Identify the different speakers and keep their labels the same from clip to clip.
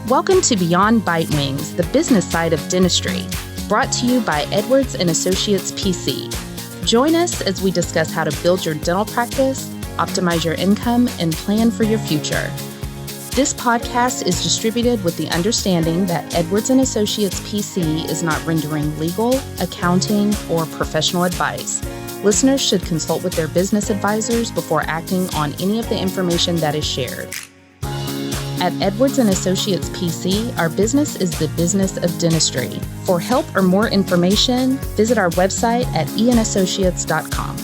Speaker 1: Welcome to Beyond Bite Wings, the business side of dentistry, brought to you by Edwards and Associates PC. Join us as we discuss how to build your dental practice, optimize your income, and plan for your future. This podcast is distributed with the understanding that Edwards and Associates PC is not rendering legal, accounting, or professional advice. Listeners should consult with their business advisors before acting on any of the information that is shared. At Edwards and Associates PC, our business is the business of dentistry. For help or more information, visit our website at eanassociates.com.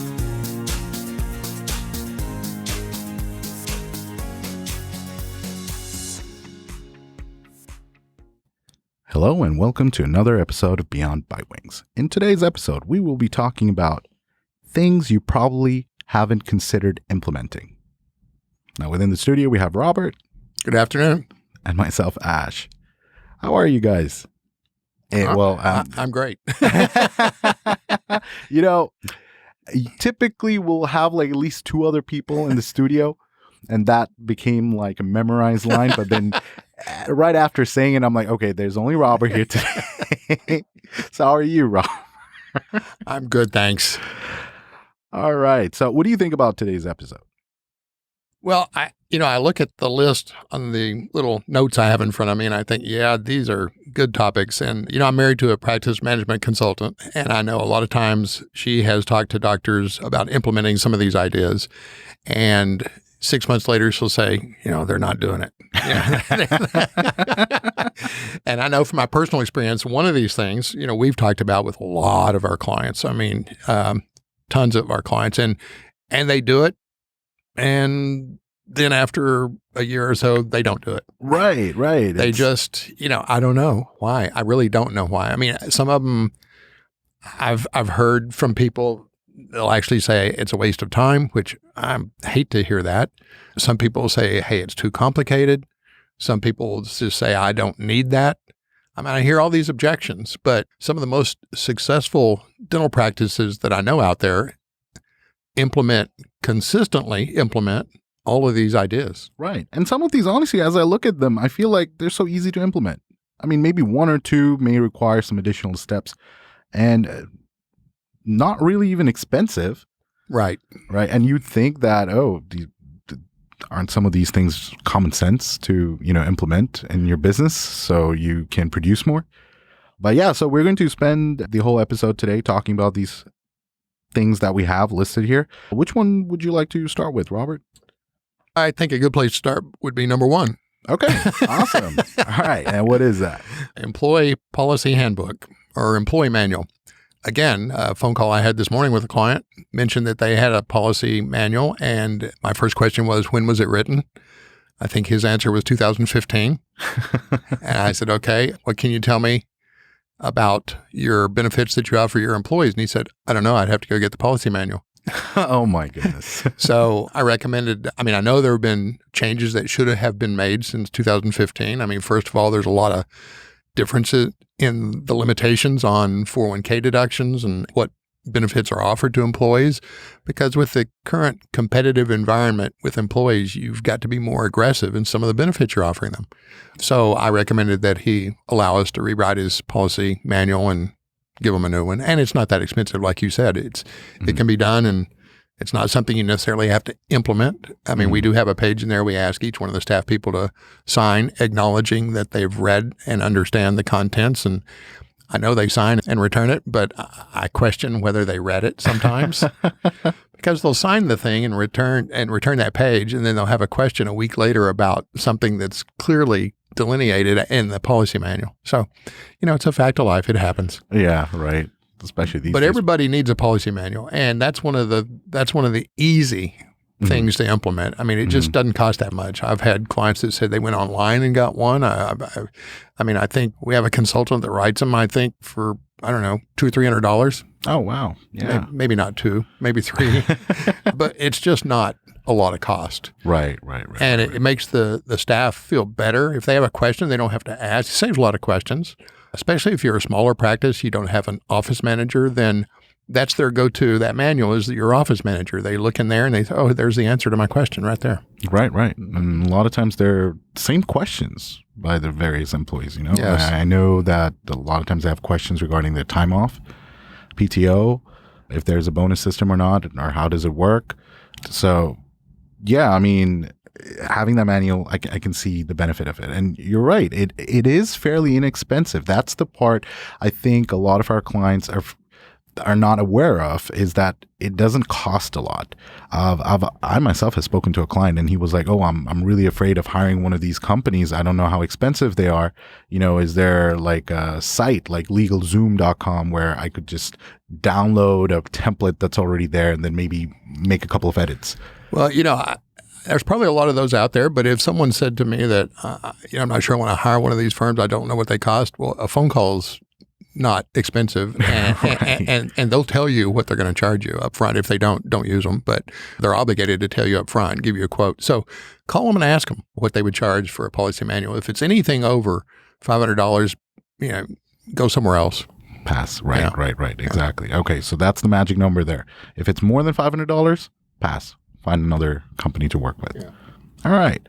Speaker 2: Hello and welcome to another episode of Beyond Bite Wings. In today's episode, we will be talking about things you probably haven't considered implementing. Now, within the studio, we have Robert.
Speaker 3: Good afternoon.
Speaker 2: And myself, Ash. How are you guys?
Speaker 3: I'm great.
Speaker 2: Typically we'll have like at least two other people in the studio, and that became like a memorized line. But then right after saying it, I'm like, okay, there's only Robert here today. So how are you, Rob?
Speaker 3: I'm good, thanks.
Speaker 2: All right. So what do you think about today's episode?
Speaker 3: Well, I look at the list on the little notes I have in front of me, and I think, yeah, these are good topics. And, I'm married to a practice management consultant, and I know a lot of times she has talked to doctors about implementing some of these ideas. And 6 months later, she'll say, they're not doing it. And I know from my personal experience, one of these things, we've talked about with a lot of our clients. I mean, tons of our clients, and they do it. And then after a year or so, they don't do it.
Speaker 2: Right.
Speaker 3: They just, I don't know why. I really don't know why. I mean, some of them I've heard from people, they'll actually say it's a waste of time, which I hate to hear that. Some people say, hey, it's too complicated. Some people just say, I don't need that. I mean, I hear all these objections, but some of the most successful dental practices that I know out there consistently implement all of these ideas.
Speaker 2: Right. And some of these, honestly, as I look at them, I feel like they're so easy to implement. I mean, maybe one or two may require some additional steps and not really even expensive.
Speaker 3: Right.
Speaker 2: And you'd think that, aren't some of these things common sense to, implement in your business so you can produce more? But yeah, so we're going to spend the whole episode today talking about these things that we have listed here. Which one would you like to start with, Robert?
Speaker 3: I think a good place to start would be number one.
Speaker 2: Okay, awesome. All right, and what is that?
Speaker 3: Employee Policy Handbook or Employee Manual. Again, a phone call I had this morning with a client mentioned that they had a policy manual, and my first question was, when was it written? I think his answer was 2015. And I said, okay, what can you tell me about your benefits that you offer your employees? And he said, I don't know. I'd have to go get the policy manual.
Speaker 2: Oh, my goodness.
Speaker 3: So I recommended, I know there have been changes that should have been made since 2015. First of all, there's a lot of differences in the limitations on 401k deductions and what benefits are offered to employees, because with the current competitive environment with employees, you've got to be more aggressive in some of the benefits you're offering them. So I recommended that he allow us to rewrite his policy manual and give him a new one. And it's not that expensive, like you said. It can be done, and it's not something you necessarily have to implement. We do have a page in there. We ask each one of the staff people to sign acknowledging that they've read and understand the contents. And I know they sign and return it, but I question whether they read it sometimes because they'll sign the thing and return that page, and then they'll have a question a week later about something that's clearly delineated in the policy manual. So, it's a fact of life. It happens.
Speaker 2: Yeah, right. Especially these
Speaker 3: But
Speaker 2: days.
Speaker 3: everybody needs a policy manual, and that's one of the easy things to implement. It just doesn't cost that much. I've had clients that said they went online and got one. I think we have a consultant that writes them, I think, for, $200 or $300.
Speaker 2: Oh, wow. Yeah.
Speaker 3: Maybe not two, maybe three, but it's just not a lot of cost.
Speaker 2: Right.
Speaker 3: And it makes the staff feel better. If they have a question, they don't have to ask. It saves a lot of questions, especially if you're a smaller practice, you don't have an office manager, then that's their go-to. That manual is your office manager. They look in there and they say, oh, there's the answer to my question right there.
Speaker 2: Right. And a lot of times they're same questions by the various employees,
Speaker 3: Yes.
Speaker 2: I know that a lot of times they have questions regarding their time off, PTO, if there's a bonus system or not, or how does it work. So, yeah, I mean, having that manual, I can see the benefit of it. And you're right. It is fairly inexpensive. That's the part I think a lot of our clients are not aware of, is that it doesn't cost a lot. I myself have spoken to a client and he was like, oh, I'm really afraid of hiring one of these companies. I don't know how expensive they are. Is there like a site like LegalZoom.com where I could just download a template that's already there and then maybe make a couple of edits?
Speaker 3: Well, there's probably a lot of those out there, but if someone said to me that, I'm not sure I want to hire one of these firms, I don't know what they cost. Well, a phone call's not expensive, and they'll tell you what they're going to charge you up front. If they don't use them, but they're obligated to tell you up front and give you a quote. So call them and ask them what they would charge for a policy manual. If it's anything over $500, go somewhere else.
Speaker 2: Pass. Right. Exactly. Okay. So that's the magic number there. If it's more than $500, pass. Find another company to work with.
Speaker 3: Yeah.
Speaker 2: All right.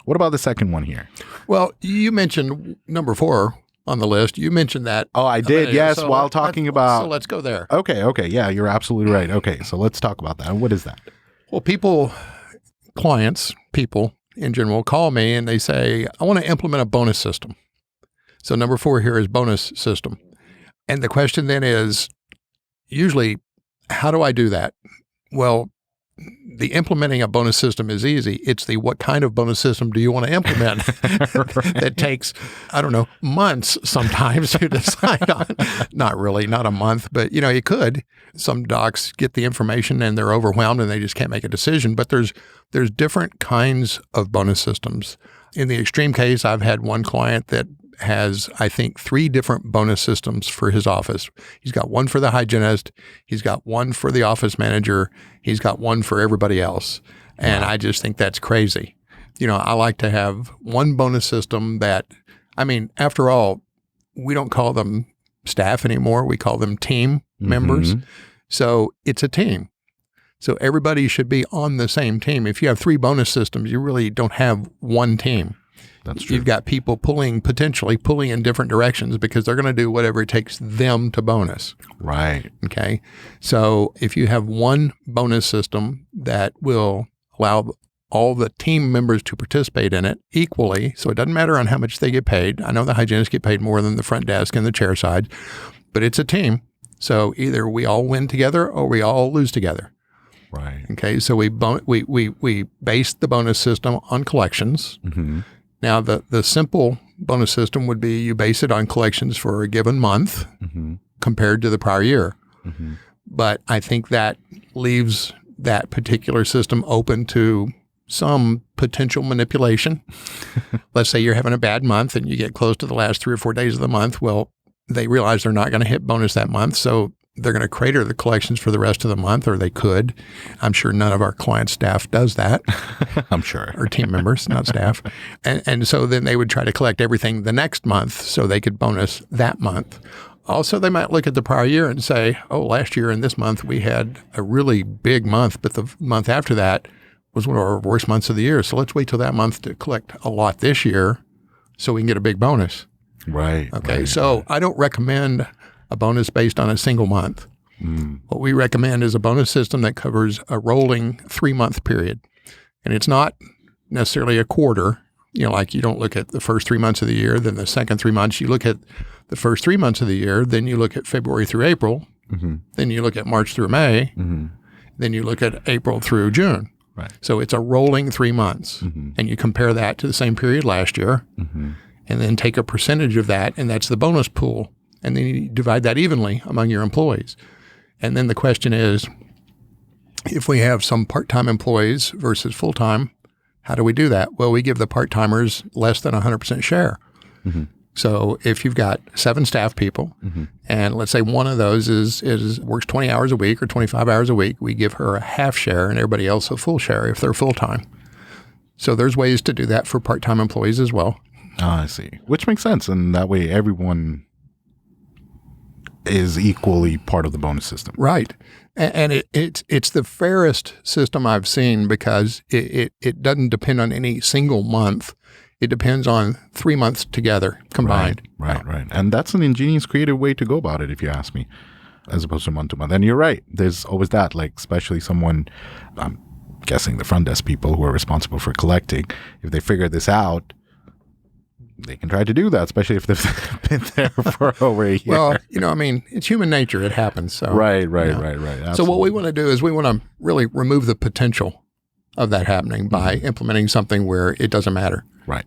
Speaker 2: What about the second one here?
Speaker 3: Well, you mentioned number 4 on the list. You mentioned that.
Speaker 2: Oh, I did. Yes.
Speaker 3: So
Speaker 2: while talking about.
Speaker 3: So let's go there.
Speaker 2: Okay. Yeah, you're absolutely right. Okay. So let's talk about that. What is that?
Speaker 3: Well, clients in general call me and they say, I want to implement a bonus system. So number 4 here is bonus system. And the question then is usually, how do I do that? Well, the implementing a bonus system is easy. It's the what kind of bonus system do you want to implement that takes, I don't know, months sometimes to decide on. Not really, not a month, but you could. Some docs get the information and they're overwhelmed and they just can't make a decision. But there's different kinds of bonus systems. In the extreme case, I've had one client that has, I think, 3 different bonus systems for his office. He's got one for the hygienist. He's got one for the office manager. He's got one for everybody else. And I just think that's crazy. I like to have one bonus system that, after all, we don't call them staff anymore. We call them team members. So it's a team. So everybody should be on the same team. If you have 3 bonus systems, you really don't have one team.
Speaker 2: That's true.
Speaker 3: You've got people potentially pulling in different directions because they're going to do whatever it takes them to bonus.
Speaker 2: Right.
Speaker 3: Okay. So if you have one bonus system that will allow all the team members to participate in it equally, so it doesn't matter on how much they get paid. I know the hygienists get paid more than the front desk and the chair side, but it's a team. So either we all win together or we all lose together.
Speaker 2: Right.
Speaker 3: Okay. So we base the bonus system on collections.
Speaker 2: Mm-hmm.
Speaker 3: Now, the simple bonus system would be you base it on collections for a given month compared to the prior year. Mm-hmm. But I think that leaves that particular system open to some potential manipulation. Let's say you're having a bad month and you get close to the last 3 or 4 days of the month. Well, they realize they're not going to hit bonus that month, so they're going to crater the collections for the rest of the month, or they could. I'm sure none of our client staff does that.
Speaker 2: I'm sure.
Speaker 3: Or team members, not staff. And so then they would try to collect everything the next month so they could bonus that month. Also, they might look at the prior year and say, oh, last year in this month we had a really big month, but the month after that was one of our worst months of the year. So let's wait till that month to collect a lot this year so we can get a big bonus.
Speaker 2: Right.
Speaker 3: Okay.
Speaker 2: Right,
Speaker 3: so I don't recommend a bonus based on a single month. What we recommend is a bonus system that covers a rolling 3-month period. And it's not necessarily a quarter. Like you don't look at the first 3 months of the year, then the second 3 months. You look at the first 3 months of the year, then you look at February through April, then you look at March through May, then you look at April through June.
Speaker 2: Right.
Speaker 3: So it's a rolling 3 months. And you compare that to the same period last year, and then take a percentage of that, and that's the bonus pool. And then you divide that evenly among your employees. And then the question is, if we have some part-time employees versus full-time, how do we do that? Well, we give the part-timers less than 100% share. So if you've got 7 staff people, and let's say one of those works 20 hours a week or 25 hours a week, we give her a half share and everybody else a full share if they're full-time. So there's ways to do that for part-time employees as well.
Speaker 2: I see. Which makes sense. And that way everyone is equally part of the bonus system.
Speaker 3: Right. And it's the fairest system I've seen because it doesn't depend on any single month. It depends on 3 months together combined.
Speaker 2: Right. And that's an ingenious, creative way to go about it, if you ask me, as opposed to month to month. And you're right. There's always that, like, especially someone, I'm guessing the front desk people who are responsible for collecting, if they figure this out, they can try to do that, especially if they've been there for over a year.
Speaker 3: Well, it's human nature. It happens. So
Speaker 2: Right. Absolutely.
Speaker 3: So what we want to do is we want to really remove the potential of that happening by implementing something where it doesn't matter.
Speaker 2: Right.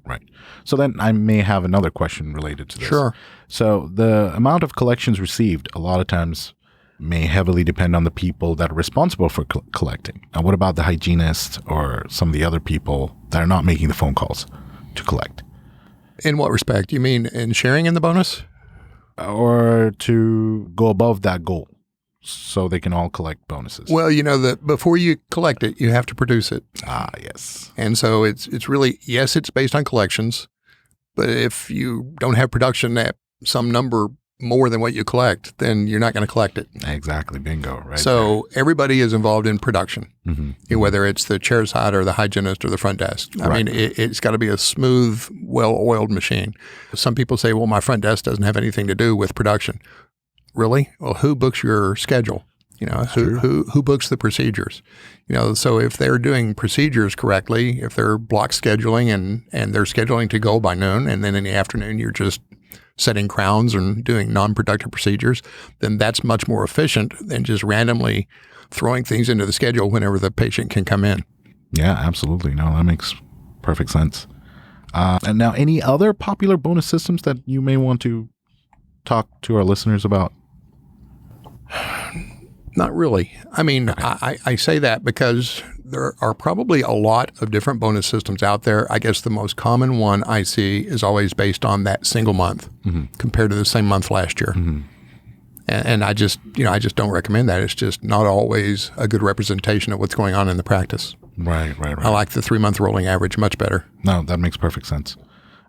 Speaker 2: So then I may have another question related to this.
Speaker 3: Sure.
Speaker 2: So the amount of collections received a lot of times may heavily depend on the people that are responsible for collecting. Now, what about the hygienist or some of the other people that are not making the phone calls to collect?
Speaker 3: In what respect? You mean in sharing in the bonus?
Speaker 2: Or to go above that goal so they can all collect bonuses?
Speaker 3: Well, that before you collect it, you have to produce it.
Speaker 2: Ah, yes.
Speaker 3: And so it's really, yes, it's based on collections, but if you don't have production at some number more than what you collect, then you're not going to collect it.
Speaker 2: Exactly. Bingo. Right.
Speaker 3: So everybody is involved in production,
Speaker 2: Mm-hmm.
Speaker 3: whether it's the chair side or the hygienist or the front desk. I mean, it's got to be a smooth, well-oiled machine. Some people say, well, my front desk doesn't have anything to do with production. Really? Well, who books your schedule? Who books the procedures? So if they're doing procedures correctly, if they're block scheduling and they're scheduling to go by noon, and then in the afternoon you're just setting crowns and doing non-productive procedures, then that's much more efficient than just randomly throwing things into the schedule whenever the patient can come in.
Speaker 2: Yeah, absolutely. No, that makes perfect sense. And now, any other popular bonus systems that you may want to talk to our listeners about?
Speaker 3: Not really. I mean, I say that because there are probably a lot of different bonus systems out there. I guess the most common one I see is always based on that single month compared to the same month last year.
Speaker 2: Mm-hmm.
Speaker 3: And I just don't recommend that. It's just not always a good representation of what's going on in the practice.
Speaker 2: Right.
Speaker 3: I like the 3-month rolling average much better.
Speaker 2: No, that makes perfect sense.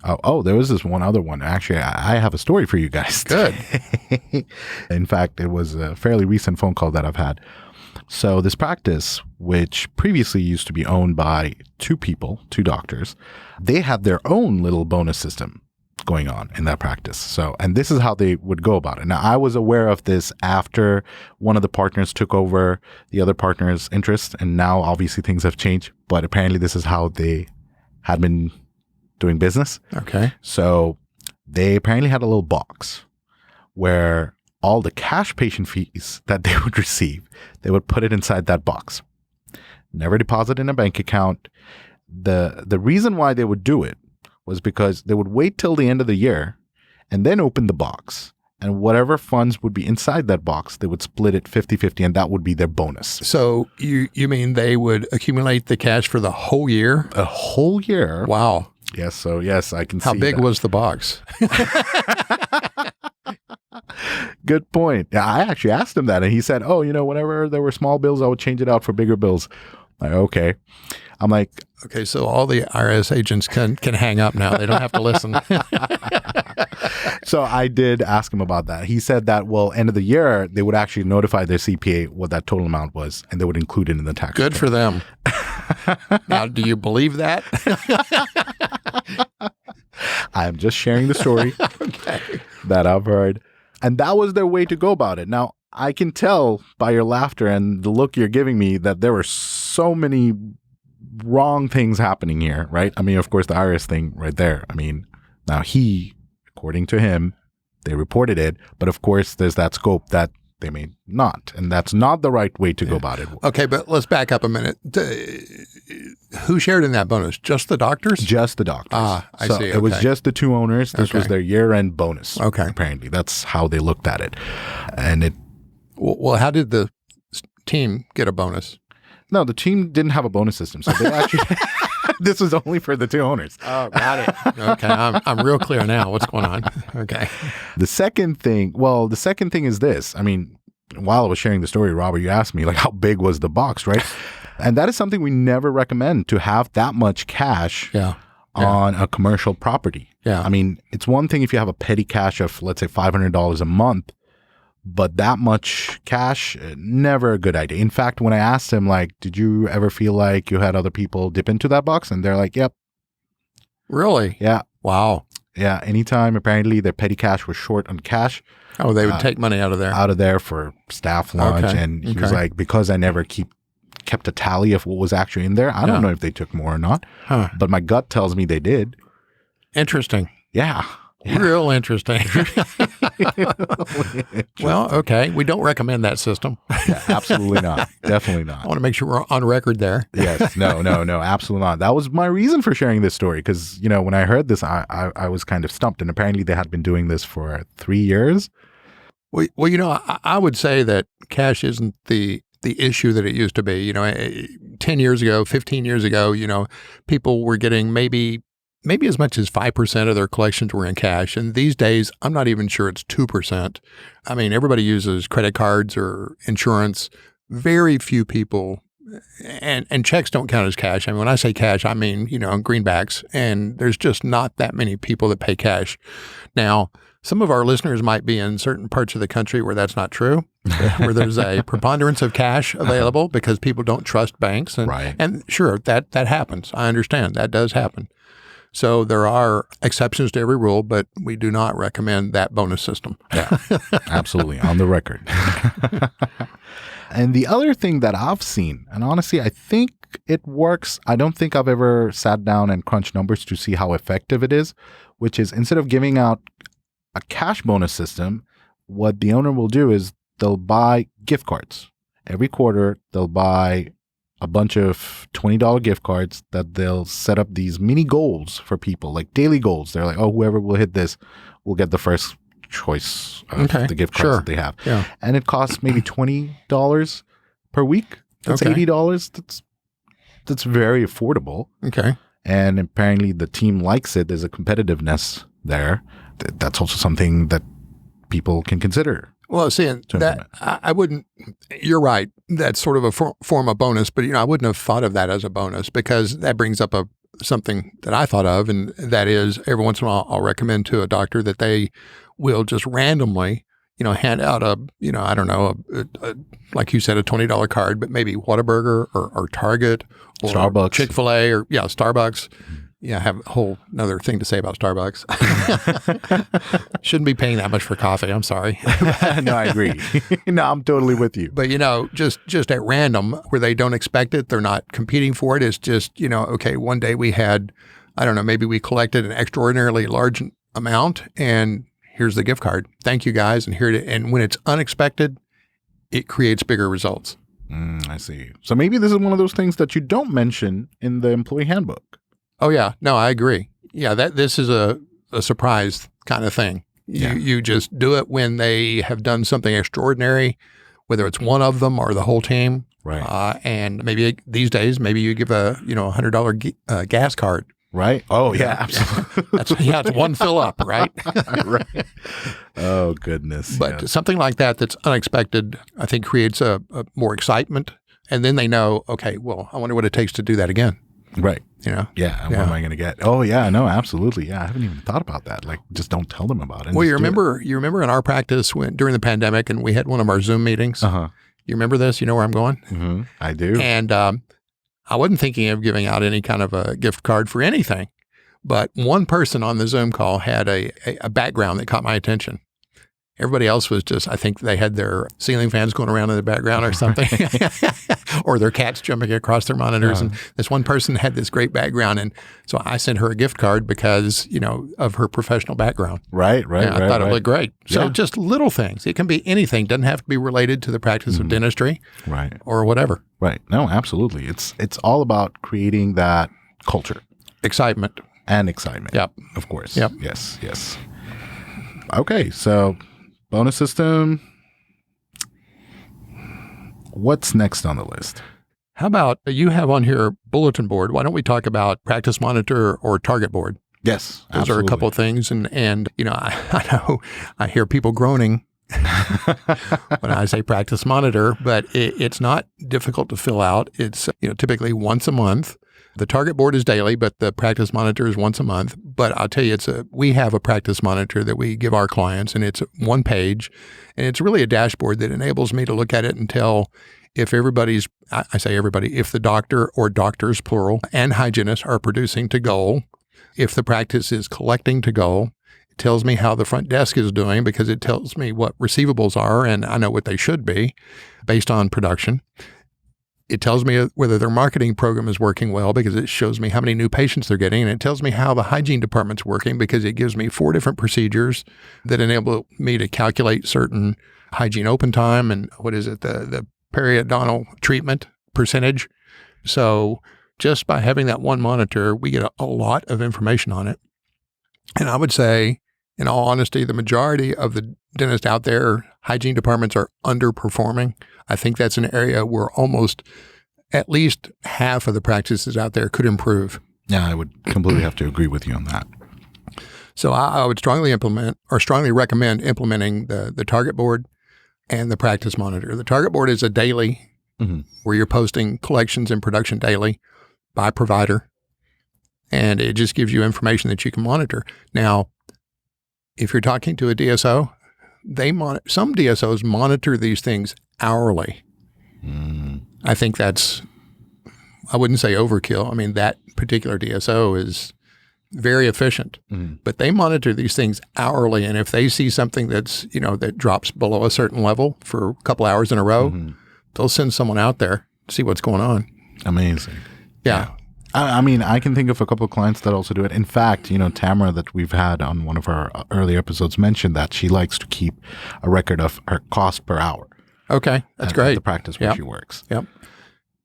Speaker 2: There was this one other one. Actually, I have a story for you guys.
Speaker 3: Good.
Speaker 2: In fact, it was a fairly recent phone call that I've had. So this practice, which previously used to be owned by two doctors, they had their own little bonus system going on in that practice. So, and this is how they would go about it. Now, I was aware of this after one of the partners took over the other partner's interest, and now obviously things have changed, but apparently this is how they had been doing business.
Speaker 3: Okay.
Speaker 2: So they apparently had a little box where all the cash patient fees that they would receive, they would put it inside that box. Never deposit in a bank account. The reason why they would do it was because they would wait till the end of the year and then open the box. And whatever funds would be inside that box, they would split it 50-50, and that would be their bonus.
Speaker 3: So you mean they would accumulate the cash for the whole year?
Speaker 2: A whole year.
Speaker 3: Wow.
Speaker 2: Yes. So yes, I can see
Speaker 3: How big
Speaker 2: that.
Speaker 3: was the box?
Speaker 2: Good point. Yeah, I actually asked him that, and he said, whenever there were small bills, I would change it out for bigger bills. Like, okay. I'm like,
Speaker 3: okay, so all the IRS agents can hang up now. They don't have to listen.
Speaker 2: So I did ask him about that. He said that, end of the year, they would actually notify their CPA what that total amount was, and they would include it in the tax
Speaker 3: Good
Speaker 2: return.
Speaker 3: for them. Now, do you believe that?
Speaker 2: I'm just sharing the story that I've heard. And that was their way to go about it. Now, I can tell by your laughter and the look you're giving me that there were so many wrong things happening here, right? I mean, of course, the IRS thing right there. I mean, now according to him, they reported it. But of course, there's that scope that they may not. And that's not the right way to go about it.
Speaker 3: Okay, but let's back up a minute. Who shared in that bonus? Just the doctors?
Speaker 2: Just the doctors.
Speaker 3: Ah, I see.
Speaker 2: It was just the two owners. This was
Speaker 3: Okay.
Speaker 2: their year-end bonus.
Speaker 3: Okay.
Speaker 2: Apparently. That's how they looked at it. And it
Speaker 3: Well, how did the team get a bonus?
Speaker 2: No, the team didn't have a bonus system. So they actually, this was only for the two owners.
Speaker 3: Oh, got it. Okay, I'm real clear now. What's going on? Okay.
Speaker 2: The second thing is this. I mean, while I was sharing the story, Robert, you asked me like, how big was the box, right? And that is something we never recommend, to have that much cash on a commercial property.
Speaker 3: Yeah.
Speaker 2: I mean, it's one thing if you have a petty cash of, let's say, $500 a month, But that much cash, never a good idea. In fact, when I asked him, like, did you ever feel like you had other people dip into that box? And they're like, yep.
Speaker 3: Really?
Speaker 2: Yeah.
Speaker 3: Wow.
Speaker 2: Yeah. Anytime apparently their petty cash was short on cash.
Speaker 3: Oh, they would take money out of there.
Speaker 2: Out of there for staff lunch.
Speaker 3: Okay.
Speaker 2: And he was like, because I never kept a tally of what was actually in there. I don't know if they took more or not.
Speaker 3: Huh.
Speaker 2: But my gut tells me they did.
Speaker 3: Interesting.
Speaker 2: Yeah.
Speaker 3: Real interesting. Well, okay. We don't recommend that system.
Speaker 2: Yeah, absolutely not. Definitely not.
Speaker 3: I want to make sure we're on record there.
Speaker 2: Yes. No, absolutely not. That was my reason for sharing this story because, when I heard this, I was kind of stumped. And apparently they had been doing this for 3 years.
Speaker 3: Well, I would say that cash isn't the issue that it used to be. 10 years ago, 15 years ago, people were getting maybe as much as 5% of their collections were in cash. And these days, I'm not even sure it's 2%. I mean, everybody uses credit cards or insurance. Very few people, and checks don't count as cash. I mean, when I say cash, I mean, greenbacks. And there's just not that many people that pay cash. Now, some of our listeners might be in certain parts of the country where that's not true, where there's a preponderance of cash available because people don't trust banks. And,
Speaker 2: right.
Speaker 3: And sure, that happens. I understand. That does happen. So there are exceptions to every rule, but we do not recommend that bonus system.
Speaker 2: Yeah, absolutely. On the record. And the other thing that I've seen, and honestly, I think it works. I don't think I've ever sat down and crunched numbers to see how effective it is, which is instead of giving out a cash bonus system, what the owner will do is they'll buy gift cards. Every quarter, they'll buy a bunch of $20 gift cards that they'll set up these mini goals for people, like daily goals. They're like, oh, whoever will hit this will get the first choice of the gift cards that they have.
Speaker 3: Yeah.
Speaker 2: And it costs maybe $20 per week. That's $80. That's very affordable.
Speaker 3: Okay.
Speaker 2: And apparently the team likes it. There's a competitiveness there. That's also something that people can consider.
Speaker 3: Well, see, that I wouldn't. You're right. That's sort of a form of bonus, but I wouldn't have thought of that as a bonus because that brings up something that I thought of, and that is every once in a while I'll recommend to a doctor that they will just randomly, hand out I don't know, like you said, a $20 card, but maybe Whataburger or Target or
Speaker 2: Starbucks,
Speaker 3: Chick-fil-A, or Starbucks. Yeah, I have a whole another thing to say about Starbucks. Shouldn't be paying that much for coffee. I'm sorry.
Speaker 2: No, I agree. No, I'm totally with you.
Speaker 3: But, just at random where they don't expect it, they're not competing for it. It's just, okay, one day we had, I don't know, maybe we collected an extraordinarily large amount and here's the gift card. Thank you guys. And when it's unexpected, it creates bigger results.
Speaker 2: I see. So maybe this is one of those things that you don't mention in the employee handbook.
Speaker 3: Oh, yeah. No, I agree. Yeah, this is a surprise kind of thing. You just do it when they have done something extraordinary, whether it's one of them or the whole team.
Speaker 2: Right.
Speaker 3: And maybe these days, maybe you give a $100 gas card.
Speaker 2: Right. Oh, yeah, absolutely.
Speaker 3: It's one fill up, right?
Speaker 2: Right. Oh, goodness.
Speaker 3: But something like that's unexpected, I think creates a more excitement. And then they know, okay, well, I wonder what it takes to do that again.
Speaker 2: Right.
Speaker 3: Yeah.
Speaker 2: And what am I going to get? Oh, yeah. No, absolutely. Yeah. I haven't even thought about that. Like, just don't tell them about it.
Speaker 3: Well, you remember in our practice during the pandemic and we had one of our Zoom meetings.
Speaker 2: Uh-huh.
Speaker 3: You remember this? You know where I'm going?
Speaker 2: Mm-hmm. I do.
Speaker 3: And I wasn't thinking of giving out any kind of a gift card for anything. But one person on the Zoom call had a background that caught my attention. Everybody else was just, I think they had their ceiling fans going around in the background or something, or their cats jumping across their monitors. And this one person had this great background. And so I sent her a gift card because, of her professional background.
Speaker 2: Right.
Speaker 3: I thought it looked great. So just little things. It can be anything. It doesn't have to be related to the practice of dentistry.
Speaker 2: Right.
Speaker 3: Or whatever.
Speaker 2: Right. No, absolutely. It's all about creating that culture.
Speaker 3: Excitement.
Speaker 2: And excitement.
Speaker 3: Yep.
Speaker 2: Of course.
Speaker 3: Yep.
Speaker 2: Yes. Okay. So bonus system. What's next on the list?
Speaker 3: How about you have on here bulletin board? Why don't we talk about practice monitor or target board?
Speaker 2: Yes,
Speaker 3: those
Speaker 2: absolutely.
Speaker 3: are a couple of things, and I know I hear people groaning when I say practice monitor, but it's not difficult to fill out. It's typically once a month. The target board is daily, but the practice monitor is once a month. But I'll tell you, we have a practice monitor that we give our clients, and it's one page, and it's really a dashboard that enables me to look at it and tell if I say everybody, if the doctor or doctors, plural, and hygienists are producing to goal, if the practice is collecting to goal. It tells me how the front desk is doing because it tells me what receivables are, and I know what they should be based on production. It tells me whether their marketing program is working well because it shows me how many new patients they're getting. And it tells me how the hygiene department's working because it gives me 4 different procedures that enable me to calculate certain hygiene open time and the periodontal treatment percentage. So just by having that one monitor, we get a lot of information on it. And I would say, in all honesty, the majority of the dentists out there, hygiene departments are underperforming. I think that's an area where almost at least half of the practices out there could improve.
Speaker 2: Yeah, I would completely have to agree with you on that.
Speaker 3: So I would strongly recommend implementing the target board and the practice monitor. The target board is a daily where you're posting collections and production daily by provider, and it just gives you information that you can monitor. Now, if you're talking to a DSO, some DSOs monitor these things hourly. I think I wouldn't say overkill. I mean, that particular DSO is very efficient, but they monitor these things hourly. And if they see something that drops below a certain level for a couple hours in a row, they'll send someone out there to see what's going on.
Speaker 2: Amazing.
Speaker 3: Yeah.
Speaker 2: I mean, I can think of a couple of clients that also do it. In fact, Tamara that we've had on one of our earlier episodes mentioned that she likes to keep a record of her cost per hour.
Speaker 3: Okay, that's great.
Speaker 2: At the practice where she works.
Speaker 3: Yep.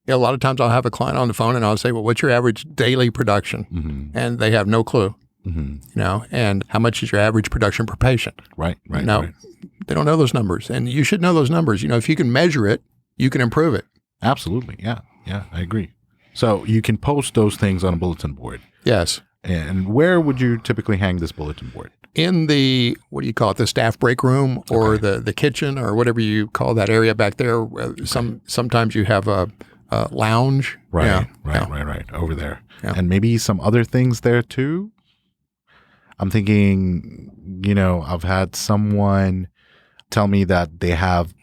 Speaker 3: Yeah, a lot of times I'll have a client on the phone and I'll say, well, what's your average daily production? And they have no clue, and how much is your average production per patient? Right. They don't know those numbers, and you should know those numbers. If you can measure it, you can improve it.
Speaker 2: Absolutely. Yeah, I agree. So you can post those things on a bulletin board.
Speaker 3: Yes.
Speaker 2: And where would you typically hang this bulletin board?
Speaker 3: In the, what do you call it, the staff break room or the kitchen or whatever you call that area back there. Sometimes you have a lounge.
Speaker 2: Right, over there. Yeah. And maybe some other things there too. I'm thinking, I've had someone tell me that they have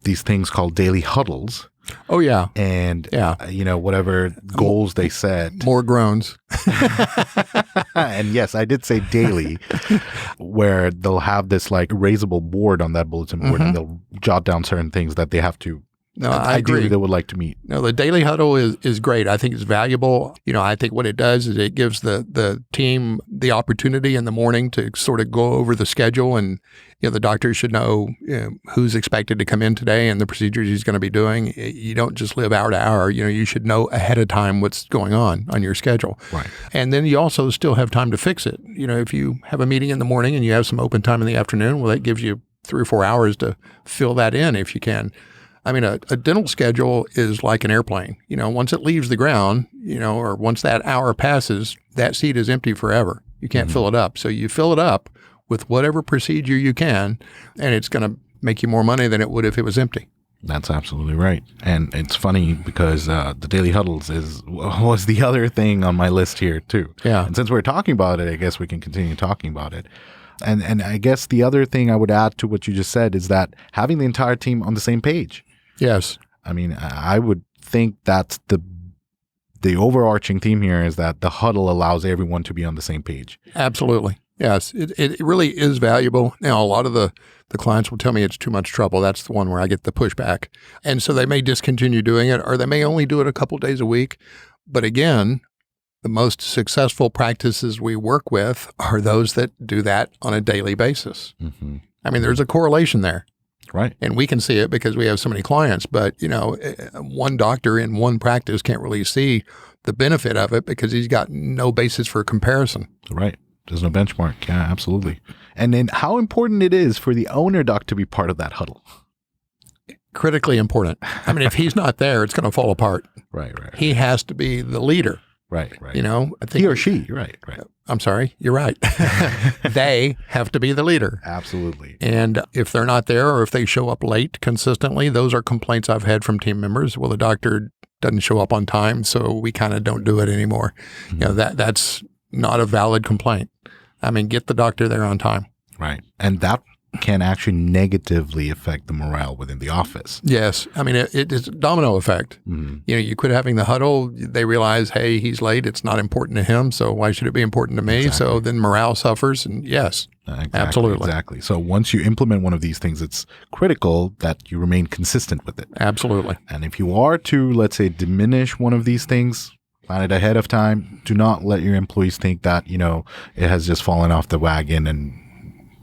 Speaker 2: these things called daily huddles.
Speaker 3: Oh, yeah.
Speaker 2: And, whatever goals they set.
Speaker 3: More groans.
Speaker 2: And yes, I did say daily, where they'll have this like erasable board on that bulletin board and they'll jot down certain things that they have to.
Speaker 3: No, I agree.
Speaker 2: They would like to meet.
Speaker 3: No, the daily huddle is great. I think it's valuable. I think what it does is it gives the team the opportunity in the morning to sort of go over the schedule, and the doctor should know who's expected to come in today and the procedures he's going to be doing. You don't just live hour to hour. You should know ahead of time what's going on your schedule. Right. And then you also still have time to fix it. If you have a meeting in the morning and you have some open time in the afternoon, well, that gives you 3 or 4 hours to fill that in if you can. I mean, a dental schedule is like an airplane. Once it leaves the ground, or once that hour passes, that seat is empty forever. You can't fill it up. So you fill it up with whatever procedure you can, and it's going to make you more money than it would if it was empty.
Speaker 2: That's absolutely right. And it's funny because the daily huddles was the other thing on my list here too.
Speaker 3: Yeah.
Speaker 2: And since we're talking about it, I guess we can continue talking about it. And I guess the other thing I would add to what you just said is that having the entire team on the same page.
Speaker 3: Yes.
Speaker 2: I mean, I would think that's the overarching theme here is that the huddle allows everyone to be on the same page.
Speaker 3: Absolutely. Yes. It really is valuable. Now, a lot of the clients will tell me it's too much trouble. That's the one where I get the pushback. And so they may discontinue doing it, or they may only do it a couple days a week. But again, the most successful practices we work with are those that do that on a daily basis. I mean, there's a correlation there.
Speaker 2: Right.
Speaker 3: And we can see it because we have so many clients, but one doctor in one practice can't really see the benefit of it because he's got no basis for comparison.
Speaker 2: Right. There's no benchmark. Yeah, absolutely. And then how important it is for the owner doc to be part of that huddle.
Speaker 3: Critically important. I mean, if he's not there, it's going to fall apart.
Speaker 2: Right.
Speaker 3: He has to be the leader.
Speaker 2: Right.
Speaker 3: I think
Speaker 2: he or she. Right.
Speaker 3: I'm sorry. You're right. They have to be the leader.
Speaker 2: Absolutely.
Speaker 3: And if they're not there, or if they show up late consistently, those are complaints I've had from team members. Well, the doctor doesn't show up on time, so we kind of don't do it anymore.
Speaker 2: Mm-hmm.
Speaker 3: You know, that's not a valid complaint. I mean, get the doctor there on time.
Speaker 2: Right. And that can actually negatively affect the morale within the office.
Speaker 3: Yes. I mean, it is a domino effect.
Speaker 2: Mm-hmm.
Speaker 3: You know, you quit having the huddle, they realize, hey, he's late. It's not important to him. So why should it be important to me?
Speaker 2: Exactly.
Speaker 3: So then morale suffers. And yes, absolutely.
Speaker 2: Exactly. So once you implement one of these things, it's critical that you remain consistent with it.
Speaker 3: Absolutely.
Speaker 2: And if you are to, let's say, diminish one of these things, plan it ahead of time. Do not let your employees think that, you know, it has just fallen off the wagon and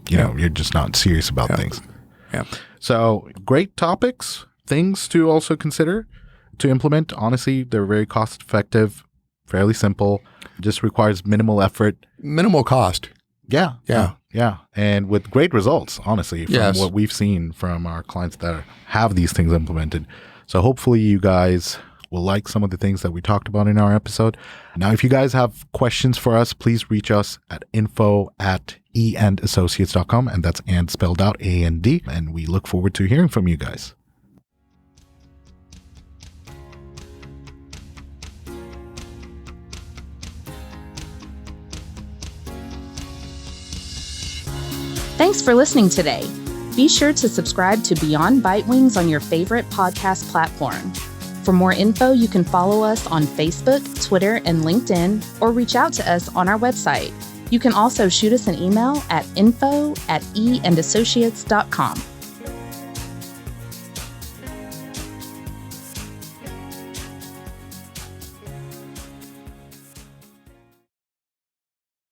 Speaker 2: you know, you're just not serious about things.
Speaker 3: Yeah.
Speaker 2: So great topics, things to also consider to implement. Honestly, they're very cost effective, fairly simple, just requires minimal effort.
Speaker 3: Minimal cost.
Speaker 2: Yeah.
Speaker 3: Yeah.
Speaker 2: Yeah. And with great results, honestly, from what we've seen from our clients that have these things implemented. So hopefully you guys will like some of the things that we talked about in our episode. Now, if you guys have questions for us, please reach us at info@eandassociates.com. And that's and spelled out A-N-D. And we look forward to hearing from you guys.
Speaker 1: Thanks for listening today. Be sure to subscribe to Beyond Bite Wings on your favorite podcast platform. For more info, you can follow us on Facebook, Twitter, and LinkedIn, or reach out to us on our website. You can also shoot us an email at info@eandassociates.com.